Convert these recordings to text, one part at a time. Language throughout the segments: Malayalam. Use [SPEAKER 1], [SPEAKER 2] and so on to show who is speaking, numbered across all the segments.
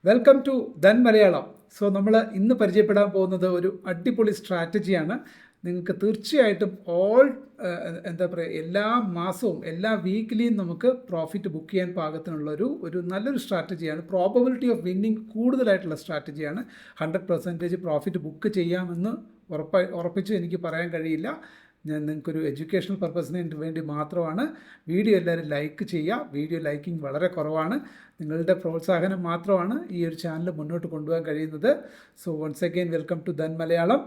[SPEAKER 1] Welcome to Dhan Malayalam. So നമ്മൾ ഇന്ന് പരിചയപ്പെടാൻ പോകുന്നത് ഒരു അടിപൊളി സ്ട്രാറ്റജിയാണ്. നിങ്ങൾക്ക് തീർച്ചയായിട്ടും എന്താ പറയുക, എല്ലാ മാസവും എല്ലാ വീക്കിലിയും നമുക്ക് പ്രോഫിറ്റ് ബുക്ക് ചെയ്യാൻ പാകത്തിനുള്ള ഒരു നല്ലൊരു സ്ട്രാറ്റജിയാണ്. പ്രോബബിലിറ്റി ഓഫ് വിന്നിങ് കൂടുതലായിട്ടുള്ള സ്ട്രാറ്റജിയാണ്. 100% പ്രോഫിറ്റ് ബുക്ക് ചെയ്യാമെന്ന് ഉറപ്പിച്ച് എനിക്ക് പറയാൻ കഴിയില്ല. ഞാൻ നിങ്ങൾക്കൊരു എഡ്യൂക്കേഷണൽ പർപ്പസിന് വേണ്ടി മാത്രമാണ്. വീഡിയോ എല്ലാവരും ലൈക്ക് ചെയ്യുക. വീഡിയോ ലൈക്കിംഗ് വളരെ കുറവാണ്. നിങ്ങളുടെ പ്രോത്സാഹനം മാത്രമാണ് ഈ ഒരു ചാനൽ മുന്നോട്ട് കൊണ്ടുപോകാൻ കഴിയുന്നത്. So once again welcome to Dhan Malayalam.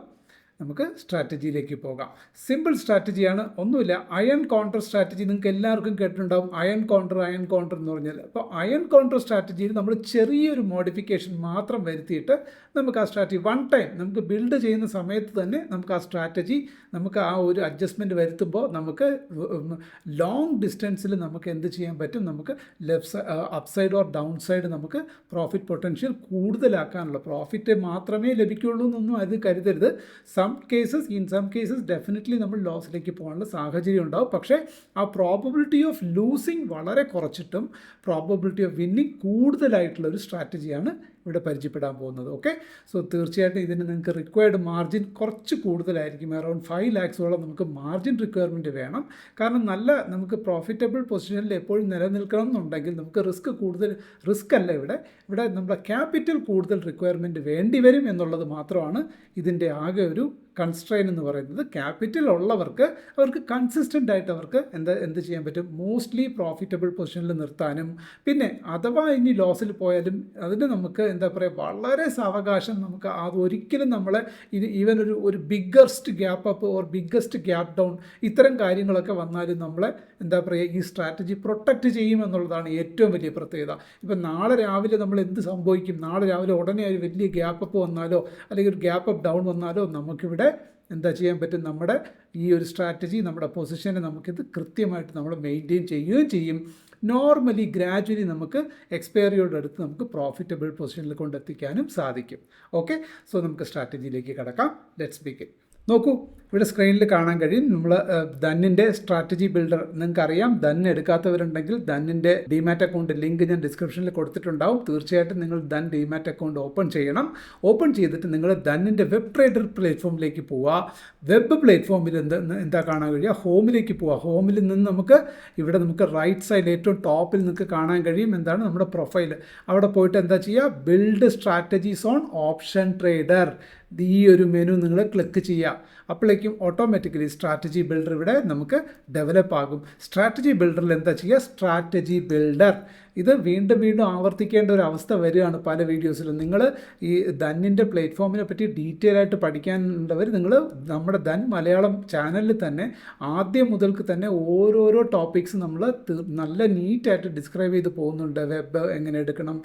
[SPEAKER 1] നമുക്ക് സ്ട്രാറ്റജിയിലേക്ക് പോകാം. സിമ്പിൾ സ്ട്രാറ്റജിയാണ്, ഒന്നുമില്ല. അയൺ കൗണ്ടർ സ്ട്രാറ്റജി നിങ്ങൾക്ക് എല്ലാവർക്കും കേട്ടിട്ടുണ്ടാവും. അയൺ കൗണ്ടർ എന്ന് പറഞ്ഞാൽ, അപ്പോൾ അയൺ കൗണ്ടർ സ്ട്രാറ്റജിയിൽ നമ്മൾ ചെറിയൊരു മോഡിഫിക്കേഷൻ മാത്രം വരുത്തിയിട്ട് നമുക്ക് ആ സ്ട്രാറ്റജി വൺ ടൈം നമുക്ക് ബിൽഡ് ചെയ്യുന്ന സമയത്ത് തന്നെ നമുക്ക് ആ സ്ട്രാറ്റജി നമുക്ക് ആ ഒരു അഡ്ജസ്റ്റ്മെൻറ്റ് വരുത്തുമ്പോൾ നമുക്ക് ലോങ് ഡിസ്റ്റൻസിൽ നമുക്ക് എന്ത് ചെയ്യാൻ പറ്റും, നമുക്ക് അപ്സൈഡ് ഓർ ഡൗൺ സൈഡ് നമുക്ക് പ്രോഫിറ്റ് പൊട്ടൻഷ്യൽ കൂടുതലാക്കാനുള്ള, പ്രോഫിറ്റ് മാത്രമേ ലഭിക്കുള്ളൂ എന്നൊന്നും അത് കരുതരുത്. ഇൻ സം കേസസ് ഡെഫിനറ്റ്ലി നമ്മൾ ലോസിലേക്ക് പോകാനുള്ള സാഹചര്യം ഉണ്ടാവും. പക്ഷേ ആ പ്രോബബിലിറ്റി ഓഫ് ലൂസിങ് വളരെ കുറച്ചിട്ടും പ്രോബബിലിറ്റി ഓഫ് വിന്നിങ് കൂടുതലായിട്ടുള്ള ഒരു സ്ട്രാറ്റജിയാണ് ഇവിടെ പരിചയപ്പെടാൻ പോകുന്നത്. ഓക്കെ, സോ തീർച്ചയായിട്ടും ഇതിന് നിങ്ങൾക്ക് റിക്വയർഡ് മാർജിൻ കുറച്ച് കൂടുതലായിരിക്കും. അറൗണ്ട് 5 lakhs നമുക്ക് മാർജിൻ റിക്വയർമെൻറ്റ് വേണം. കാരണം നമുക്ക് പ്രോഫിറ്റബിൾ പൊസിഷനിൽ എപ്പോഴും നിലനിൽക്കണം എന്നുണ്ടെങ്കിൽ നമുക്ക് റിസ്ക് അല്ല ഇവിടെ നമ്മുടെ ക്യാപിറ്റൽ കൂടുതൽ റിക്വയർമെൻറ്റ് വേണ്ടി വരും എന്നുള്ളത് മാത്രമാണ് ഇതിൻ്റെ ആകെ ഒരു കൺസ്ട്രെയിൻ എന്ന് പറയുന്നത്. ക്യാപിറ്റൽ ഉള്ളവർക്ക് അവർക്ക് കൺസിസ്റ്റൻ്റ് ആയിട്ട് അവർക്ക് എന്ത് ചെയ്യാൻ പറ്റും, മോസ്റ്റ്ലി പ്രോഫിറ്റബിൾ പൊസിഷനിൽ നിർത്താനും, പിന്നെ അഥവാ ഇനി ലോസിൽ പോയാലും അതിന് നമുക്ക് എന്താ പറയുക, വളരെ സാവകാശം നമുക്ക് അതൊരിക്കലും നമ്മളെ ഈവൻ ഒരു biggest gap up or biggest gap down ഇത്തരം കാര്യങ്ങളൊക്കെ വന്നാലും നമ്മളെ എന്താ പറയുക, ഈ സ്ട്രാറ്റജി പ്രൊട്ടക്റ്റ് ചെയ്യുമെന്നുള്ളതാണ് ഏറ്റവും വലിയ പ്രത്യേകത. ഇപ്പം നാളെ രാവിലെ നമ്മൾ എന്ത് സംഭവിക്കും, നാളെ രാവിലെ ഉടനെ ഒരു വലിയ ഗ്യാപ്പ് അപ്പ് വന്നാലോ അല്ലെങ്കിൽ ഒരു ഗ്യാപ്പ് അപ്പ് ഡൗൺ വന്നാലോ നമുക്കിവിടെ എന്താ ചെയ്യാൻ പറ്റും, നമ്മുടെ ഈ ഒരു സ്ട്രാറ്റജി നമ്മുടെ പൊസിഷനെ നമുക്കിത് കൃത്യമായിട്ട് നമ്മൾ മെയിൻറ്റെയിൻ ചെയ്യുകയും ചെയ്യും. നോർമലി ഗ്രാജുവലി നമുക്ക് എക്സ്പയറിയോട് അടുത്ത് നമുക്ക് പ്രോഫിറ്റബിൾ പൊസിഷനിൽ കൊണ്ടെത്തിക്കാനും സാധിക്കും. ഓക്കെ, സോ നമുക്ക് സ്ട്രാറ്റജിയിലേക്ക് കടക്കാം. Let's begin. നോക്കൂ, ഇവിടെ സ്ക്രീനിൽ കാണാൻ കഴിയും നമ്മൾ ധന്നിൻ്റെ സ്ട്രാറ്റജി ബിൽഡർ. നിങ്ങൾക്കറിയാം, ധൻ എടുക്കാത്തവരുണ്ടെങ്കിൽ ധന്നിൻ്റെ ഡിമാറ്റ് അക്കൗണ്ട് ലിങ്ക് ഞാൻ ഡിസ്ക്രിപ്ഷനിൽ കൊടുത്തിട്ടുണ്ടാവും. തീർച്ചയായിട്ടും നിങ്ങൾ ധൻ ഡിമാറ്റ് അക്കൗണ്ട് ഓപ്പൺ ചെയ്യണം. ഓപ്പൺ ചെയ്തിട്ട് നിങ്ങൾ ധന്നിൻ്റെ വെബ് ട്രേഡർ പ്ലാറ്റ്ഫോമിലേക്ക് പോവുക. വെബ് പ്ലാറ്റ്ഫോമിൽ എന്താ കാണാൻ കഴിയുക, ഹോമിലേക്ക് പോവുക. ഹോമിൽ നിന്ന് നമുക്ക് റൈറ്റ് സൈഡിൽ ഏറ്റവും ടോപ്പിൽ നിങ്ങൾക്ക് കാണാൻ കഴിയും എന്താണ് നമ്മുടെ പ്രൊഫൈൽ. അവിടെ പോയിട്ട് എന്താ ചെയ്യുക, build strategies on option trader, ഈ ഒരു മെനു നിങ്ങൾ ക്ലിക്ക് ചെയ്യുക. അപ്പോഴേക്കും ഓട്ടോമാറ്റിക്കലി സ്ട്രാറ്റജി ബിൽഡർ ഇവിടെ നമുക്ക് ഡെവലപ്പ് ആകും. സ്ട്രാറ്റജി ബിൽഡറിൽ എന്താ ചെയ്യുക, സ്ട്രാറ്റജി ബിൽഡർ ഇത് വീണ്ടും ആവർത്തിക്കേണ്ട ഒരു അവസ്ഥ വരികയാണ് പല വീഡിയോസിലും. നിങ്ങൾ ഈ ധന്നിൻ്റെ പ്ലാറ്റ്ഫോമിനെ പറ്റി ഡീറ്റെയിൽ ആയിട്ട് പഠിക്കാനുള്ളവർ നിങ്ങൾ നമ്മുടെ ധൻ മലയാളം ചാനലിൽ തന്നെ ആദ്യം മുതൽക്ക് തന്നെ ഓരോരോ ടോപ്പിക്സ് നമ്മൾ നല്ല നീറ്റായിട്ട് ഡിസ്ക്രൈബ് ചെയ്ത് പോകുന്നുണ്ട്. വെബ് എങ്ങനെ എടുക്കണം,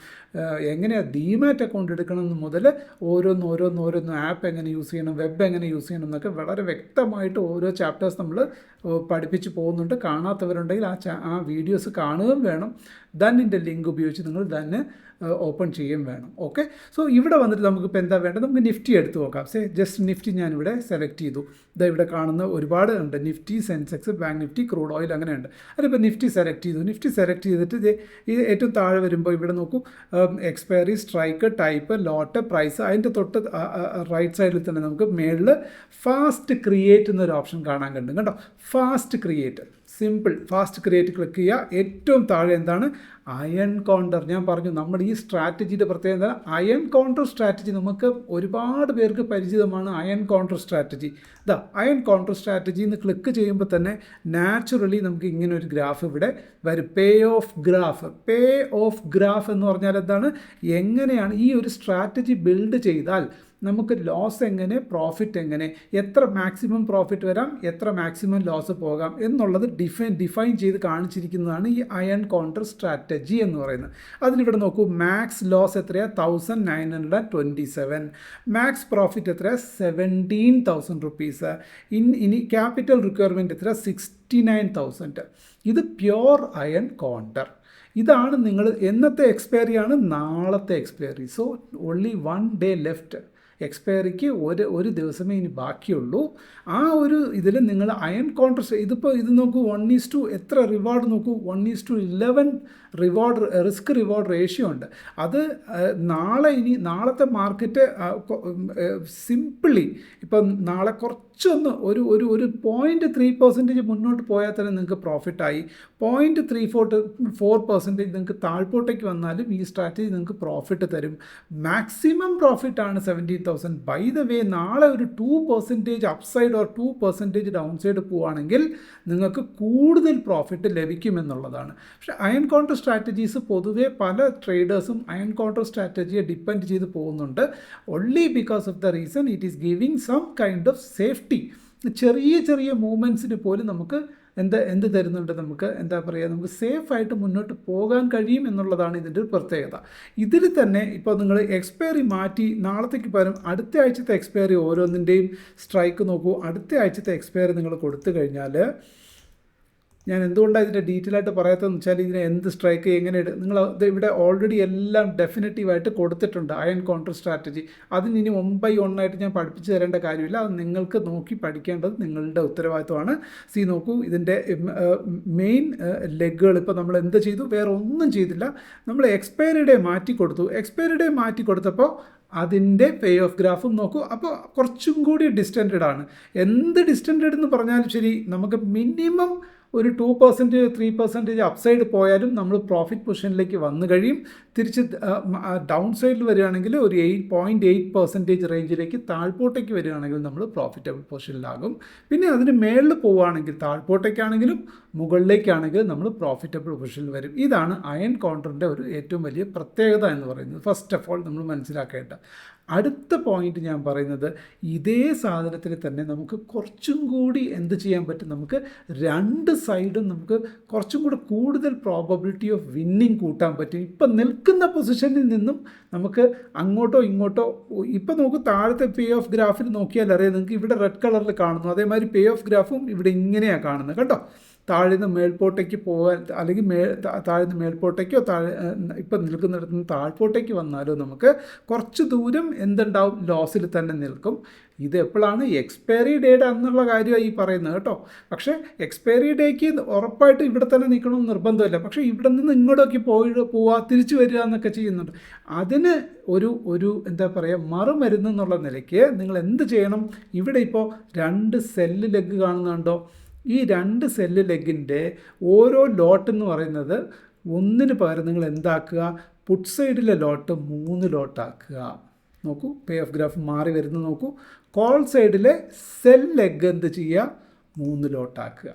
[SPEAKER 1] എങ്ങനെ ഡിമാറ്റ് അക്കൗണ്ട് എടുക്കണം മുതൽ ഓരോന്ന് ആപ്പ് എങ്ങനെ യൂസ് ചെയ്യണം, വെബ് എങ്ങനെ യൂസ് ചെയ്യണം എന്നൊക്കെ വളരെ വ്യക്തമായിട്ട് ഓരോ ചാപ്റ്റേഴ്സ് നമ്മൾ പഠിപ്പിച്ച് പോകുന്നുണ്ട്. കാണാത്തവരുണ്ടെങ്കിൽ ആ വീഡിയോസ് കാണുകയും വേണം. ധന്നിൻ്റെ ലിങ്ക് ഉപയോഗിച്ച് നിങ്ങൾ ധന്ന് ഓപ്പൺ ചെയ്യുകയും വേണം. ഓക്കെ, സോ ഇവിടെ വന്നിട്ട് നമുക്കിപ്പോൾ എന്താ വേണ്ടത്, നമുക്ക് നിഫ്റ്റി എടുത്ത് നോക്കാം. ജസ്റ്റ് നിഫ്റ്റി ഞാനിവിടെ സെലക്ട് ചെയ്തു. ഇവിടെ കാണുന്ന ഒരുപാട് ഉണ്ട്, Nifty, Sensex, bank Nifty, crude oil അങ്ങനെയുണ്ട്. അതിപ്പോൾ നിഫ്റ്റി സെലക്ട് ചെയ്തു. നിഫ്റ്റി സെലക്ട് ചെയ്തിട്ട് ഇത് ഏറ്റവും താഴെ വരുമ്പോൾ ഇവിടെ നോക്കൂ, എക്സ്പയറി, സ്ട്രൈക്ക്, ടൈപ്പ്, ലോട്ട്, പ്രൈസ്. അതിൻ്റെ തൊട്ട് റൈറ്റ് സൈഡിൽ തന്നെ നമുക്ക് മേളിൽ ഫാസ്റ്റ് ക്രിയേറ്റ് എന്നൊരു ഓപ്ഷൻ കാണാൻ കഴിയും കേട്ടോ. Fast create, simple fast create click ചെയ്യുക. ഏറ്റവും താഴെ എന്താണ്, അയൺ കൗണ്ടർ. ഞാൻ പറഞ്ഞു നമ്മുടെ ഈ സ്ട്രാറ്റജിയുടെ പ്രത്യേകത എന്താണ്, അയൺ കൗണ്ടർ സ്ട്രാറ്റജി നമുക്ക് ഒരുപാട് പേർക്ക് പരിചിതമാണ്. Iron counter strategy, iron counter strategy എന്ന് ക്ലിക്ക് ചെയ്യുമ്പോൾ തന്നെ നാച്ചുറലി നമുക്ക് ഇങ്ങനെ ഒരു ഗ്രാഫ് ഇവിടെ വരും. പേ ഓഫ് ഗ്രാഫ് എന്ന് പറഞ്ഞാൽ എന്താണ്, എങ്ങനെയാണ് ഈ ഒരു സ്ട്രാറ്റജി ബിൽഡ് ചെയ്താൽ നമുക്ക് ലോസ് എങ്ങനെ, പ്രോഫിറ്റ് എങ്ങനെ, എത്ര മാക്സിമം പ്രോഫിറ്റ് വരാം, എത്ര മാക്സിമം ലോസ് പോകാം എന്നുള്ളത് ഡിഫൈൻ ചെയ്ത് കാണിച്ചിരിക്കുന്നതാണ് ഈ അയൺ കൗണ്ടർ സ്ട്രാറ്റജി എന്ന് പറയുന്നത്. അതിലിവിടെ നോക്കൂ, മാക്സ് ലോസ് എത്രയാണ്, 1927. മാക്സ് പ്രോഫിറ്റ് എത്രയാണ്, 17,000 rupees. ഇനി ക്യാപിറ്റൽ റിക്വയർമെൻറ്റ് എത്ര, 69,000. ഇത് പ്യോർ അയൺ കൗണ്ടർ. ഇതാണ് നിങ്ങൾ എന്നത്തെ എക്സ്പയറിയാണ്, നാളത്തെ എക്സ്പയറി. So only 1 day left. എക്സ്പയറിക്ക് ഒരു ദിവസമേ ഇനി ബാക്കിയുള്ളൂ. ആ ഒരു ഇതിൽ നിങ്ങൾ അയൺ കോൺട്രസ്റ്റ് ഇത് നോക്കൂ, 1:, എത്ര റിവാർഡ് നോക്കൂ, 1:11 റിസ്ക് റിവാർഡ് റേഷ്യോ ഉണ്ട്. അത് നാളത്തെ മാർക്കറ്റ് സിംപിളി ഇപ്പം നാളെ കുറച്ചൊന്ന് ഒരു 0.3% മുന്നോട്ട് പോയാൽ തന്നെ നിങ്ങൾക്ക് പ്രോഫിറ്റായി. 0.34% നിങ്ങൾക്ക് താഴ്പോട്ടേക്ക് വന്നാലും ഈ സ്ട്രാറ്റജി നിങ്ങൾക്ക് പ്രോഫിറ്റ് തരും. മാക്സിമം പ്രോഫിറ്റാണ് 17,000. ബൈ ദ വേ, നാളെ ഒരു 2% അപ്സൈഡ് ഓർ 2% ഡൗൺ സൈഡ് പോവുകയാണെങ്കിൽ നിങ്ങൾക്ക് കൂടുതൽ പ്രോഫിറ്റ് ലഭിക്കുമെന്നുള്ളതാണ്. പക്ഷേ അയൺ കൗണ്ടർ സ്ട്രാറ്റജീസ് പൊതുവേ പല ട്രേഡേഴ്സും അയൺ കൗണ്ടർ സ്ട്രാറ്റജിയെ ഡിപ്പെൻഡ് ചെയ്ത് പോകുന്നുണ്ട്. Only because of the reason it is giving some kind of safety. ചെറിയ മൂവ്മെൻറ്റ്സിന് പോലും നമുക്ക് എന്ത് തരുന്നുണ്ട്, നമുക്ക് നമുക്ക് സേഫായിട്ട് മുന്നോട്ട് പോകാൻ കഴിയും എന്നുള്ളതാണ് ഇതിൻ്റെ ഒരു പ്രത്യേകത. ഇതിൽ തന്നെ ഇപ്പോൾ നിങ്ങൾ എക്സ്പയറി മാറ്റി നാളത്തേക്ക് പകരം അടുത്ത ആഴ്ചത്തെ എക്സ്പയറി ഓരോന്നിൻ്റെയും സ്ട്രൈക്ക് നോക്കൂ. അടുത്ത ആഴ്ചത്തെ എക്സ്പയറി നിങ്ങൾ കൊടുത്തു കഴിഞ്ഞാൽ, ഞാൻ എന്തുകൊണ്ടാണ് ഇതിൻ്റെ ഡീറ്റെയിൽ ആയിട്ട് പറയാത്തതെന്ന് വെച്ചാൽ, ഇതിനെ എന്ത് സ്ട്രൈക്ക് എങ്ങനെ നിങ്ങൾ ഇവിടെ ഓൾറെഡി എല്ലാം ഡെഫിനറ്റീവായിട്ട് കൊടുത്തിട്ടുണ്ട് അയൺ കൗണ്ടർ സ്ട്രാറ്റജി. അതിന് ഇനി 1/1 ആയിട്ട് ഞാൻ പഠിപ്പിച്ചു തരേണ്ട കാര്യമില്ല. അത് നിങ്ങൾക്ക് നോക്കി പഠിക്കേണ്ടത് നിങ്ങളുടെ ഉത്തരവാദിത്വമാണ്. നോക്കൂ, ഇതിൻ്റെ മെയിൻ ലെഗുകൾ ഇപ്പോൾ നമ്മൾ എന്ത് ചെയ്തു? വേറെ ഒന്നും ചെയ്തില്ല. നമ്മൾ എക്സ്പയറി ഡേ മാറ്റി കൊടുത്തു. എക്സ്പയറി ഡേ മാറ്റി കൊടുത്തപ്പോൾ അതിൻ്റെ പേ ഓഫ് ഗ്രാഫും നോക്കൂ. അപ്പോൾ കുറച്ചും കൂടി ഡിസ്റ്റൻറ്റഡ് ആണ്. എന്ത് ഡിസ്റ്റൻറ്റഡ് എന്ന് പറഞ്ഞാലും ശരി, നമുക്ക് മിനിമം ഒരു 2% 3% അപ്സൈഡ് പോയാലും നമ്മൾ പ്രോഫിറ്റ് പൊസിഷനിലേക്ക് വന്നു കഴിയും. തിരിച്ച് ഡൗൺ സൈഡിൽ വരികയാണെങ്കിൽ ഒരു 8.8% റേഞ്ചിലേക്ക് താഴ്പോട്ടേക്ക് വരികയാണെങ്കിൽ നമ്മൾ പ്രോഫിറ്റബിൾ പൊസിഷനിലാകും. പിന്നെ അതിന് മേളിൽ പോവുകയാണെങ്കിൽ, താഴ്പോട്ടേക്കാണെങ്കിലും മുകളിലേക്കാണെങ്കിലും നമ്മൾ പ്രോഫിറ്റബിൾ പൊസിഷനിൽ വരും. ഇതാണ് അയൺ കൗണ്ടറിൻ്റെ ഒരു ഏറ്റവും വലിയ പ്രത്യേകത എന്ന് പറയുന്നത്. ഫസ്റ്റ് ഓഫ് ഓൾ നമ്മൾ മനസ്സിലാക്കേണ്ട അടുത്ത പോയിന്റ് ഞാൻ പറയുന്നത്, ഇതേ സാധനത്തിൽ തന്നെ നമുക്ക് കുറച്ചും കൂടി എന്ത് ചെയ്യാൻ പറ്റും? നമുക്ക് രണ്ട് സൈഡും നമുക്ക് കുറച്ചും കൂടി കൂടുതൽ പ്രോബബിലിറ്റി ഓഫ് വിന്നിങ് കൂട്ടാൻ പറ്റും. ഇപ്പം നിൽക്കുന്ന പൊസിഷനിൽ നിന്നും നമുക്ക് അങ്ങോട്ടോ ഇങ്ങോട്ടോ, ഇപ്പം നമുക്ക് താഴത്തെ പേ ഓഫ് ഗ്രാഫിൽ നോക്കിയാൽ അറിയാം, നിങ്ങൾക്ക് ഇവിടെ റെഡ് കളറിൽ കാണുന്നു. അതേമാതിരി പേ ഓഫ് ഗ്രാഫും ഇവിടെ ഇങ്ങനെയാണ് കാണുന്നത് കേട്ടോ. താഴ്ന്ന് മേൽപോട്ടേക്ക് പോകാൻ, അല്ലെങ്കിൽ താഴ്ന്ന് മേൽപോട്ടേക്കോ ഇപ്പം നിൽക്കുന്നിടത്ത് നിന്ന് താഴ്പോട്ടേക്ക് വന്നാലോ നമുക്ക് കുറച്ച് ദൂരം എന്തുണ്ടാവും? ലോസിൽ തന്നെ നിൽക്കും. ഇത് എപ്പോഴാണ്? എക്സ്പയറി ഡേയുടെ എന്നുള്ള കാര്യമാണ് ഈ പറയുന്നത് കേട്ടോ. പക്ഷേ എക്സ്പയറി ഡേക്ക് ഉറപ്പായിട്ട് ഇവിടെ തന്നെ നിൽക്കണമെന്ന് നിർബന്ധമില്ല. പക്ഷേ ഇവിടെ നിന്ന് ഇങ്ങോട്ടൊക്കെ പോവുക, തിരിച്ചു വരിക എന്നൊക്കെ ചെയ്യുന്നുണ്ട്. അതിന് ഒരു മറുമരുന്ന് എന്നുള്ള നിലയ്ക്ക് നിങ്ങൾ എന്ത് ചെയ്യണം? ഇവിടെ ഇപ്പോൾ 2 സെല്ല് ലെഗ് കാണുന്നുണ്ടോ? ഈ 2 സെല്ല് ലെഗിൻ്റെ ഓരോ ലോട്ട് എന്ന് പറയുന്നത് ഒന്നിന് പകരം നിങ്ങൾ എന്താക്കുക? പുട്ട് സൈഡിലെ ലോട്ട് 3 ലോട്ടാക്കുക. നോക്കൂ, പേ ഓഫ് ഗ്രാഫ് മാറി വരുന്നത് നോക്കൂ. കോൾ സൈഡിലെ സെൽ ലെഗ് എന്ത് ചെയ്യുക? 3 ലോട്ടാക്കുക.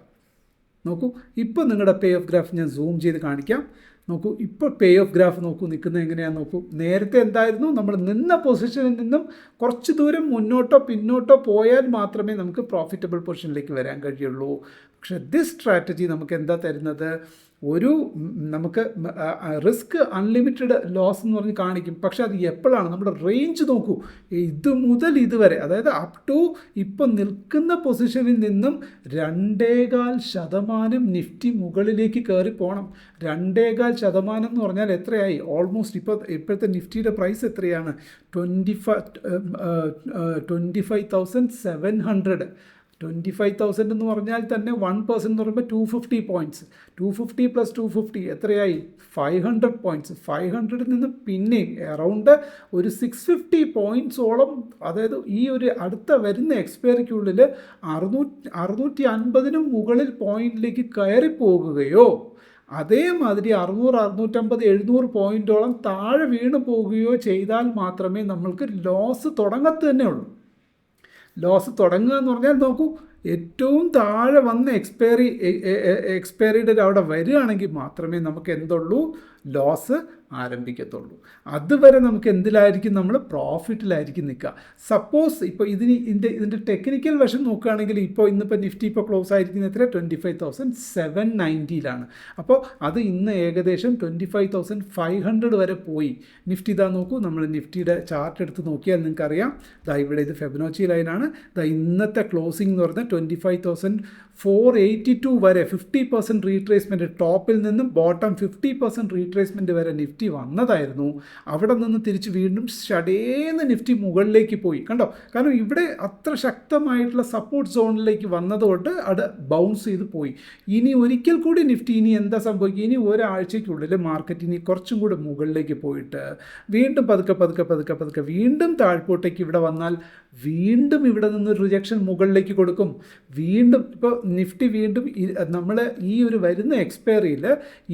[SPEAKER 1] നോക്കൂ, ഇപ്പോൾ നിങ്ങളുടെ പേ ഓഫ് ഗ്രാഫ് ഞാൻ സൂം ചെയ്ത് കാണിക്കാം. നോക്കൂ, ഇപ്പോൾ പേ ഓഫ് ഗ്രാഫ് നോക്കൂ, നിൽക്കുന്നത് എങ്ങനെയാണെന്ന് നോക്കൂ. നേരത്തെ എന്തായിരുന്നു? നമ്മൾ നിന്ന പൊസിഷനിൽ നിന്നും കുറച്ച് ദൂരം മുന്നോട്ടോ പിന്നോട്ടോ പോയാൽ മാത്രമേ നമുക്ക് പ്രോഫിറ്റബിൾ പൊസിഷനിലേക്ക് വരാൻ കഴിയുള്ളൂ. പക്ഷേ ദിസ് സ്ട്രാറ്റജി നമുക്ക് എന്താ തരുന്നത്? നമുക്ക് റിസ്ക് അൺലിമിറ്റഡ് ലോസ് എന്ന് പറഞ്ഞ് കാണിക്കും. പക്ഷേ അത് എപ്പോഴാണ്? നമ്മുടെ റേഞ്ച് നോക്കൂ, ഇത് മുതൽ ഇതുവരെ, അതായത് അപ് ടു ഇപ്പം നിൽക്കുന്ന പൊസിഷനിൽ നിന്നും 2.25% നിഫ്റ്റി മുകളിലേക്ക് കയറി പോകണം. 2.25% എന്ന് പറഞ്ഞാൽ എത്രയായി? ഓൾമോസ്റ്റ് ഇപ്പോഴത്തെ നിഫ്റ്റിയുടെ പ്രൈസ് എത്രയാണ്? 25,700. 25,000 എന്ന് പറഞ്ഞാൽ തന്നെ 1% എന്ന് പറയുമ്പോൾ 250 പോയിൻറ്റ്സ്. 250 + 250 എത്രയായി? 500 പോയിൻറ്റ്സ്. 500 നിന്ന് പിന്നെയും അറൗണ്ട് ഒരു 650 പോയിൻറ്റ്സോളം, അതായത് ഈ ഒരു അടുത്ത വരുന്ന എക്സ്പയറിക്കുള്ളിൽ 650 മുകളിൽ പോയിന്റിലേക്ക് കയറി പോകുകയോ, അതേമാതിരി 600, 650, 700 പോയിൻറ്റോളം താഴെ വീണ് പോവുകയോ ചെയ്താൽ മാത്രമേ നമ്മൾക്ക് ലോസ് തുടങ്ങത്ത് തന്നെ ഉള്ളൂ. ലോസ് തുടങ്ങുക എന്ന് പറഞ്ഞാൽ നോക്കൂ, ഏറ്റവും താഴെ വന്ന് എക്സ്പയറിയുടെ അവിടെ വരികയാണെങ്കിൽ മാത്രമേ നമുക്ക് എന്തുള്ളൂ? ലോസ് ആരംഭിക്കത്തുള്ളൂ. അതുവരെ നമുക്ക് എന്തിലായിരിക്കും? നമ്മൾ പ്രോഫിറ്റിലായിരിക്കും നിൽക്കുക. സപ്പോസ് ഇപ്പോൾ ഇതിൻ്റെ ടെക്നിക്കൽ വശം നോക്കുകയാണെങ്കിൽ ഇന്നിപ്പോൾ നിഫ്റ്റി ക്ലോസ് ആയിരിക്കുന്നത് എത്ര? 25,790 അപ്പോൾ അത് ഇന്ന് ഏകദേശം 25,500 വരെ പോയി. നിഫ്റ്റി ഇതാ നോക്കൂ, നമ്മൾ നിഫ്റ്റിയുടെ ചാർട്ട് എടുത്ത് നോക്കിയാൽ നിങ്ങൾക്കറിയാം. ഇവിടെ ഇത് ഫെബനോച്ചി ലൈനാണ്. ഇന്നത്തെ ക്ലോസിംഗ് എന്ന് പറഞ്ഞാൽ 25,000 482 വരെ 50% റീട്രേസ്മെൻറ്റ്, ടോപ്പിൽ നിന്നും ബോട്ടം 50% റീട്രേസ്മെൻറ്റ് വരെ നിഫ്റ്റി വന്നതായിരുന്നു. അവിടെ നിന്ന് തിരിച്ച് വീണ്ടും ഷടേന്ന് നിഫ്റ്റി മുകളിലേക്ക് പോയി. കണ്ടോ? കാരണം ഇവിടെ അത്ര ശക്തമായിട്ടുള്ള സപ്പോർട്ട് സോണിലേക്ക് വന്നതുകൊണ്ട് അത് ബൗൺസ് ചെയ്ത് പോയി. ഇനി ഒരിക്കൽ കൂടി നിഫ്റ്റി ഇനി എന്താ സംഭവിക്കുക? ഇനി ഒരാഴ്ചയ്ക്കുള്ളിൽ മാർക്കറ്റ് ഇനി കുറച്ചും കൂടി മുകളിലേക്ക് പോയിട്ട് വീണ്ടും പതുക്കെ വീണ്ടും താഴ്പോട്ടേക്ക് ഇവിടെ വന്നാൽ വീണ്ടും ഇവിടെ നിന്ന് റിജക്ഷൻ മുകളിലേക്ക് കൊടുക്കും. വീണ്ടും ഇപ്പോൾ നിഫ്റ്റി വീണ്ടും നമ്മൾ ഈ ഒരു വരുന്ന എക്സ്പയറിയിൽ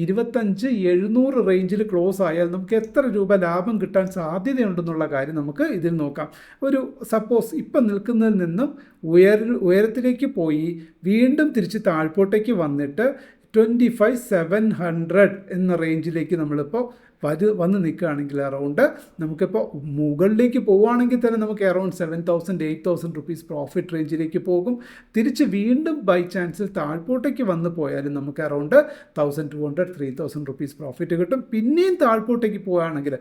[SPEAKER 1] 25,700 റേഞ്ചിൽ ക്ലോസ് ആയാൽ നമുക്ക് എത്ര രൂപ ലാഭം കിട്ടാൻ സാധ്യതയുണ്ടെന്നുള്ള കാര്യം നമുക്ക് ഇതിൽ നോക്കാം. ഒരു സപ്പോസ് ഇപ്പം നിൽക്കുന്നതിൽ നിന്നും ഉയരത്തിലേക്ക് പോയി വീണ്ടും തിരിച്ച് താഴ്പോട്ടേക്ക് വന്നിട്ട് 25,700 എന്ന റേഞ്ചിലേക്ക് നമ്മളിപ്പോൾ വന്ന് നിൽക്കുകയാണെങ്കിൽ അറൗണ്ട് നമുക്കിപ്പോൾ മുകളിലേക്ക് പോവുകയാണെങ്കിൽ തന്നെ നമുക്ക് അറൗണ്ട് 7,000 8,000 റുപ്പീസ് പ്രോഫിറ്റ് റേഞ്ചിലേക്ക് പോകും. തിരിച്ച് വീണ്ടും ബൈ ചാൻസിൽ താഴ്പോട്ടേക്ക് വന്ന് പോയാലും നമുക്ക് അറൗണ്ട് 1,200 3,000 റുപ്പീസ് പ്രോഫിറ്റ് കിട്ടും. പിന്നെയും താഴ്പോട്ടേക്ക് പോവുകയാണെങ്കിൽ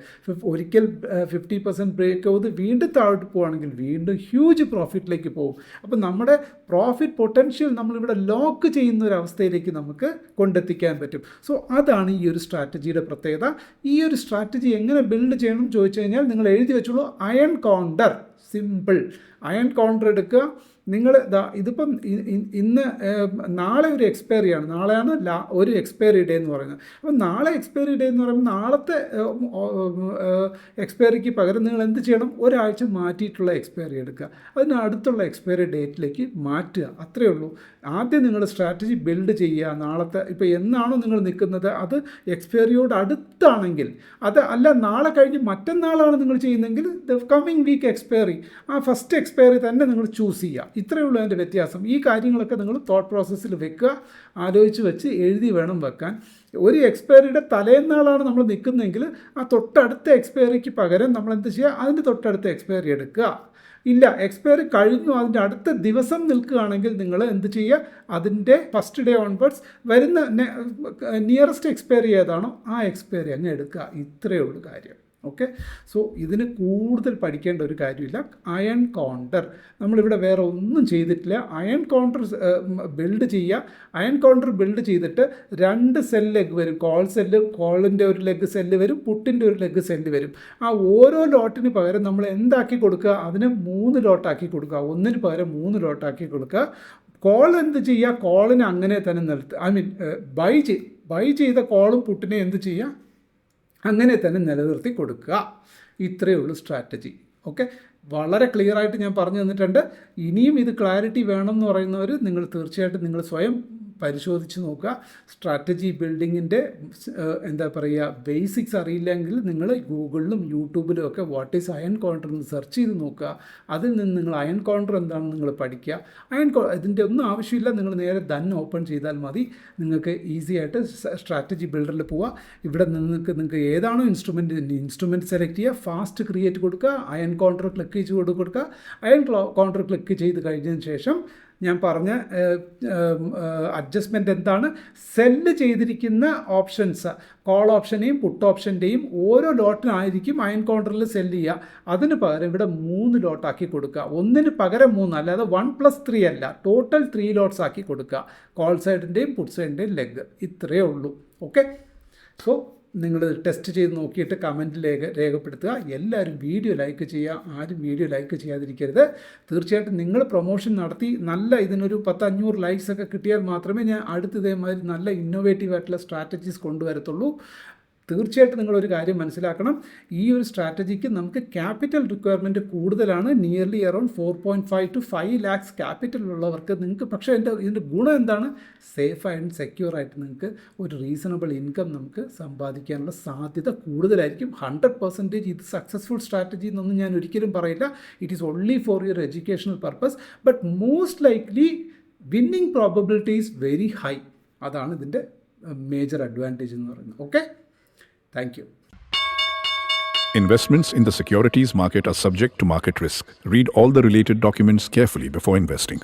[SPEAKER 1] ഒരിക്കൽ 50% ബ്രേക്ക് ചെയ്ത് വീണ്ടും താഴോട്ട് പോവുകയാണെങ്കിൽ വീണ്ടും ഹ്യൂജ് പ്രോഫിറ്റിലേക്ക് പോകും. അപ്പോൾ നമ്മുടെ പ്രോഫിറ്റ് പൊട്ടൻഷ്യൽ നമ്മളിവിടെ ലോക്ക് ചെയ്യുന്ന ഒരു അവസ്ഥയിലേക്ക് നമുക്ക് കൊണ്ടെത്തിക്കാൻ പറ്റും. സോ അതാണ് ഈ ഒരു സ്ട്രാറ്റജിയുടെ പ്രത്യേകത. ഈ ഒരു സ്ട്രാറ്റജി എങ്ങനെ ബിൽഡ് ചെയ്യണം ചോദിച്ചു കഴിഞ്ഞാൽ നിങ്ങൾ എഴുതി വെച്ചോളൂ. Iron counter, simple. Iron counter എടുക്കുക. നിങ്ങൾ ഇതിപ്പം ഇന്ന് നാളെ ഒരു എക്സ്പയറിയാണ്, നാളെയാണ് ഒരു എക്സ്പയറി ഡേ എന്ന് പറയുന്നത്. അപ്പം നാളെ എക്സ്പയറി ഡേ എന്ന് പറയുമ്പോൾ നാളത്തെ എക്സ്പയറിക്ക് പകരം നിങ്ങൾ എന്ത് ചെയ്യണം? ഒരാഴ്ച മാറ്റിയിട്ടുള്ള എക്സ്പയറി എടുക്കുക, അതിന് അടുത്തുള്ള എക്സ്പയറി ഡേറ്റിലേക്ക് മാറ്റുക. അത്രയേ ഉള്ളൂ. ആദ്യം നിങ്ങൾ സ്ട്രാറ്റജി ബിൽഡ് ചെയ്യുക. നാളത്തെ ഇപ്പോൾ എന്നാണോ നിങ്ങൾ നിൽക്കുന്നത് അത് എക്സ്പയറിയോട് അടുത്താണെങ്കിൽ, അത് അല്ല നാളെ കഴിഞ്ഞ് മറ്റന്നാളാണ് നിങ്ങൾ ചെയ്യുന്നതെങ്കിൽ ദ കമ്മിങ് വീക്ക് എക്സ്പയറി, ആ ഫസ്റ്റ് എക്സ്പയറി തന്നെ നിങ്ങൾ ചൂസ് ചെയ്യുക. ഇത്രയേ ഉള്ളൂ അതിൻ്റെ വ്യത്യാസം. ഈ കാര്യങ്ങളൊക്കെ നിങ്ങൾ തോട്ട് പ്രോസസ്സിൽ വെക്കുക, ആലോചിച്ച് വെച്ച് എഴുതി വേണം വെക്കാൻ. ഒരു എക്സ്പയറിയുടെ തലേന്നാളാണ് നമ്മൾ നിൽക്കുന്നതെങ്കിൽ ആ തൊട്ടടുത്ത എക്സ്പയറിക്ക് പകരം നമ്മൾ എന്ത് ചെയ്യുക? അതിൻ്റെ തൊട്ടടുത്ത എക്സ്പയറി എടുക്കുക. ഇല്ല, എക്സ്പയറി കഴിഞ്ഞു അതിൻ്റെ അടുത്ത ദിവസം നിൽക്കുകയാണെങ്കിൽ നിങ്ങൾ എന്ത് ചെയ്യുക? അതിൻ്റെ ഫസ്റ്റ് ഡേ ഓൺവേർഡ്സ് വരുന്ന നിയറസ്റ്റ് എക്സ്പയറി ഏതാണോ ആ എക്സ്പയറി അങ്ങ് എടുക്കുക. ഇത്രയേ ഉള്ളൂ കാര്യം. ഓക്കെ. സോ ഇതിന് കൂടുതൽ പഠിക്കേണ്ട ഒരു കാര്യമില്ല. അയൺ കൗണ്ടർ നമ്മളിവിടെ വേറെ ഒന്നും ചെയ്തിട്ടില്ല. അയൺ കൗണ്ടർ ബിൽഡ് ചെയ്യുക. അയൺ കൗണ്ടർ ബിൽഡ് ചെയ്തിട്ട് 2 സെൽ ലെഗ് വരും. കോൾ സെല്ല്, കോളിൻ്റെ ഒരു ലെഗ് സെല്ല് വരും, പുട്ടിൻ്റെ ഒരു ലെഗ് സെല്ല് വരും. ആ ഓരോ ലോട്ടിന് പകരം നമ്മൾ എന്താക്കി കൊടുക്കുക? അതിന് 3 ലോട്ടാക്കി കൊടുക്കുക. ഒന്നിന് പകരം 3 ലോട്ടാക്കി കൊടുക്കുക. കോൾ എന്ത് ചെയ്യുക? കോളിന് അങ്ങനെ തന്നെ നിർത്തുക. ഐ മീൻ ബൈ ചെയ്ത കോളും പുട്ടിനെ എന്ത് ചെയ്യുക? അങ്ങനെ തന്നെ നിലനിർത്തി കൊടുക്കുക. ഇത്രയേ ഉള്ളൂ സ്ട്രാറ്റജി. ഓക്കെ, വളരെ ക്ലിയർ ആയിട്ട് ഞാൻ പറഞ്ഞു തന്നിട്ടുണ്ട്. ഇനിയും ഇത് ക്ലാരിറ്റി വേണം എന്ന് പറയുന്നവർ നിങ്ങൾ തീർച്ചയായിട്ടും നിങ്ങൾ സ്വയം പരിശോധിച്ച് നോക്കുക. സ്ട്രാറ്റജി ബിൽഡിങ്ങിൻ്റെ എന്താ പറയുക ബേസിക്സ് അറിയില്ലെങ്കിൽ നിങ്ങൾ ഗൂഗിളിലും യൂട്യൂബിലും ഒക്കെ വാട്ട് ഈസ് അയൺ കൗണ്ടർ എന്ന് സെർച്ച് ചെയ്ത് നോക്കുക. അതിൽ നിന്ന് നിങ്ങൾ അയൺ കൗണ്ടർ എന്താണെന്ന് നിങ്ങൾ പഠിക്കുക. ഇതിൻ്റെ ഒന്നും ആവശ്യമില്ല. നിങ്ങൾ നേരെ ദൻ ഓപ്പൺ ചെയ്താൽ മതി. നിങ്ങൾക്ക് ഈസി ആയിട്ട് സ്ട്രാറ്റജി ബിൽഡറിൽ പോവുക. ഇവിടെ നിങ്ങൾക്ക് ഏതാണോ ഇൻസ്ട്രുമെൻറ്റ് സെലക്ട് ചെയ്യുക, ഫാസ്റ്റ് ക്രിയേറ്റ് കൊടുക്കുക, അയൺ കൗണ്ടർ ക്ലിക്ക് ചെയ്ത് കൊടുക്കുക. അയൺ കൗണ്ടർ ക്ലിക്ക് ചെയ്ത് കഴിഞ്ഞതിന് ശേഷം ഞാൻ പറഞ്ഞ അഡ്ജസ്റ്റ്മെൻറ്റ് എന്താണ്? സെല്ല് ചെയ്തിരിക്കുന്ന ഓപ്ഷൻസ്, കോൾ ഓപ്ഷനെയും പുട്ട് ഓപ്ഷൻ്റെയും ഓരോ ലോട്ടിനായിരിക്കും അയൺ കൗണ്ടറിൽ സെല്ല് ചെയ്യുക. അതിന് പകരം ഇവിടെ 3 ലോട്ടാക്കി കൊടുക്കുക. ഒന്നിന് പകരം 3, അല്ലാതെ 1+3 അല്ല, ടോട്ടൽ 3 ലോട്ട്സ് ആക്കി കൊടുക്കുക. കോൾ സൈഡിൻ്റെയും പുട്ട് സൈഡിൻ്റെയും ലെഗ്. ഇത്രയേ ഉള്ളൂ. ഓക്കെ. സോ നിങ്ങൾ ടെസ്റ്റ് ചെയ്ത് നോക്കിയിട്ട് കമൻറ്റിൽ രേഖപ്പെടുത്തുക. എല്ലാവരും വീഡിയോ ലൈക്ക് ചെയ്യുക. ആരും വീഡിയോ ലൈക്ക് ചെയ്യാതിരിക്കരുത്. തീർച്ചയായിട്ടും നിങ്ങൾ പ്രൊമോഷൻ നടത്തി നല്ല ഇതിനൊരു 10-500 ലൈക്സ് ഒക്കെ കിട്ടിയാൽ മാത്രമേ ഞാൻ അടുത്ത ഇതേമാതിരി നല്ല ഇന്നോവേറ്റീവ് ആയിട്ടുള്ള സ്ട്രാറ്റജീസ് കൊണ്ടുവരത്തുള്ളൂ. തീർച്ചയായിട്ടും നിങ്ങളൊരു കാര്യം മനസ്സിലാക്കണം. ഈ ഒരു സ്ട്രാറ്റജിക്ക് നമുക്ക് ക്യാപിറ്റൽ റിക്വയർമെൻറ്റ് കൂടുതലാണ്. Nearly around 4.5 to 5 lakhs capital ഉള്ളവർക്ക് നിങ്ങൾക്ക്, പക്ഷേ ഇതിൻ്റെ ഗുണം എന്താണ്? സേഫ് ആൻഡ് സെക്യൂർ ആയിട്ട് നിങ്ങൾക്ക് ഒരു റീസണബിൾ ഇൻകം നമുക്ക് സമ്പാദിക്കാനുള്ള സാധ്യത കൂടുതലായിരിക്കും. 100% ഇത് സക്സസ്ഫുൾ സ്ട്രാറ്റജി എന്നൊന്നും ഞാൻ ഒരിക്കലും പറയില്ല. It is only for your educational purpose. But most likely winning probability is very high. അതാണ് ഇതിൻ്റെ മേജർ അഡ്വാൻറ്റേജ് എന്ന് പറയുന്നത്. Okay, thank you.
[SPEAKER 2] Investments in the securities market are subject to market risk. Read all the related documents carefully before investing.